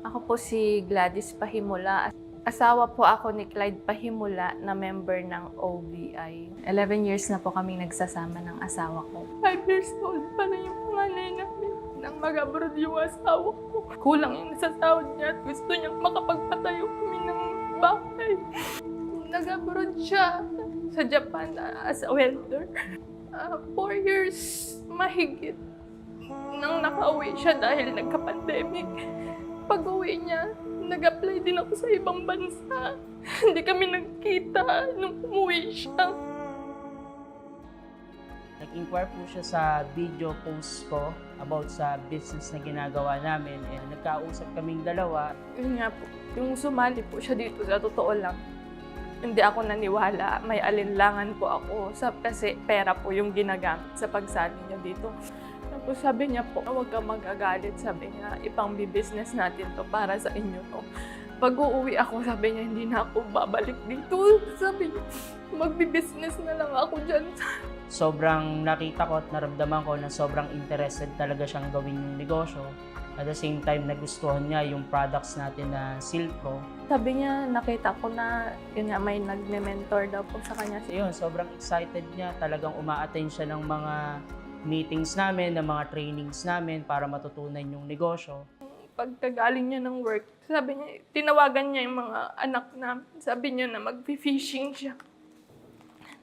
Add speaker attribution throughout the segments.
Speaker 1: Ako po si Gladys Pahimula. Asawa po ako ni Clyde Pahimula na member ng OBI. 11 years na po kaming nagsasama ng asawa ko.
Speaker 2: 5 years old pa na yung panganay namin. Nang mag-abroad yung asawa ko. Kulang yung nasasahod niya at gusto niyang makapagpatayo kami ng bahay. Nag-abroad siya sa Japan as a welder. 4 years mahigit nang nakauwi siya dahil nagka-pandemic. Pag-uwi niya, nag-apply din ako sa ibang bansa. Hindi kami nagkita nung umuwi siya.
Speaker 3: Nag-inquire po siya sa video post ko about sa business na ginagawa namin and nagkausap kaming dalawa.
Speaker 2: Yun nga po, yung sumali po siya dito sa totoo lang. Hindi ako naniwala, may alinlangan po ako kasi pera po yung ginagamit sa pagsali niya dito. Tapos sabi niya po, huwag kang magagalit, sabi niya, ipang-business natin to para sa inyo to. Pag uuwi ako, sabi niya, hindi na ako babalik dito. Sabi niya, magbi-business na lang ako dyan.
Speaker 3: Sobrang nakita ko at naramdaman ko na sobrang interested talaga siyang gawin yung negosyo. At the same time, nagustuhan niya yung products natin na Silpro.
Speaker 2: Sabi niya, nakita ko na yun nga, may nag-mentor daw po sa kanya.
Speaker 3: So yun, sobrang excited niya. Talagang uma-attend siya ng mga meetings namin, ng mga trainings namin para matutunan yung negosyo.
Speaker 2: Pagkagaling niya ng work, sabi niya, tinawagan niya yung mga anak namin. Sabi niya na mag-fishing siya.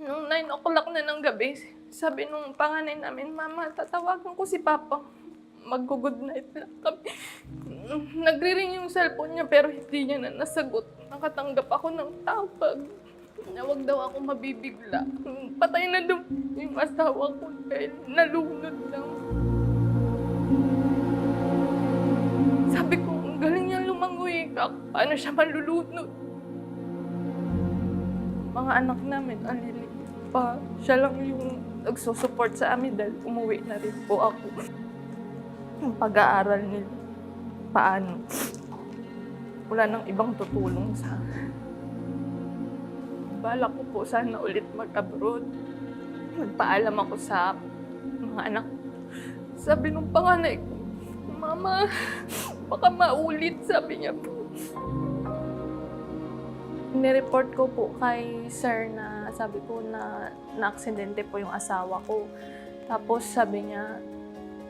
Speaker 2: Nung 9 o'clock na ng gabi, sabi nung panganay namin, Mama, tatawagan ko si Papa. Mag-good night lang kami. Nagre-ring yung cellphone niya pero hindi niya na nasagot. Nakatanggap ako ng tawag. Na wag daw ako mabibigla. Patay na daw yung asawa ko dahil nalunod lang. Sabi ko, ang galing niya lumangoy. Paano siya malulunod? Mga anak namin, alilig pa. Siya lang yung nagsusupport sa amin dahil umuwi na rin po ako. Yung pag-aaral nila, paano? Wala nang ibang tutulong sa akin. Balak ko po sana ulit mag-abroad. Nagpaalam ako sa mga anak. Sabi nung panganay ko, Mama, baka maulit, sabi niya po. Nireport ko po kay sir na sabi ko na na-aksidente po yung asawa ko. Tapos sabi niya,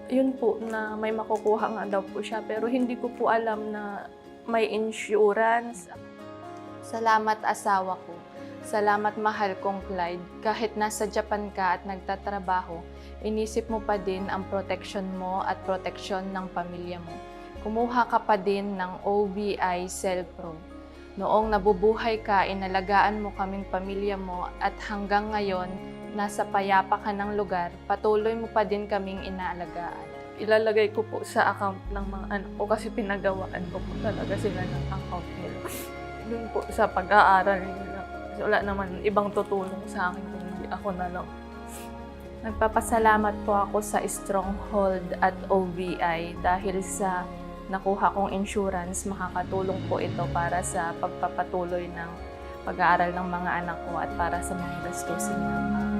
Speaker 2: yun po na may makukuha nga daw po siya. Pero hindi ko po alam na may insurance.
Speaker 1: Salamat asawa ko. Salamat mahal kong Clyde. Kahit nasa Japan ka at nagtatrabaho, inisip mo pa din ang protection mo at proteksyon ng pamilya mo. Kumuha ka pa din ng OBI Silpro. Noong nabubuhay ka, inalagaan mo kaming pamilya mo at hanggang ngayon, nasa payapa ka ng lugar, patuloy mo pa din kaming inaalagaan.
Speaker 2: Ilalagay ko po sa account ng mga anak ko kasi pinagawaan ko po talaga sila ng account nila. Doon po sa pag-aaral nila. Kasi wala naman ibang tutulong sa akin kung hindi ako na lang.
Speaker 1: Nagpapasalamat po ako sa Stronghold at OBI dahil sa nakuha kong insurance, makakatulong po ito para sa pagpapatuloy ng pag-aaral ng mga anak ko at para sa mga gastusin niya.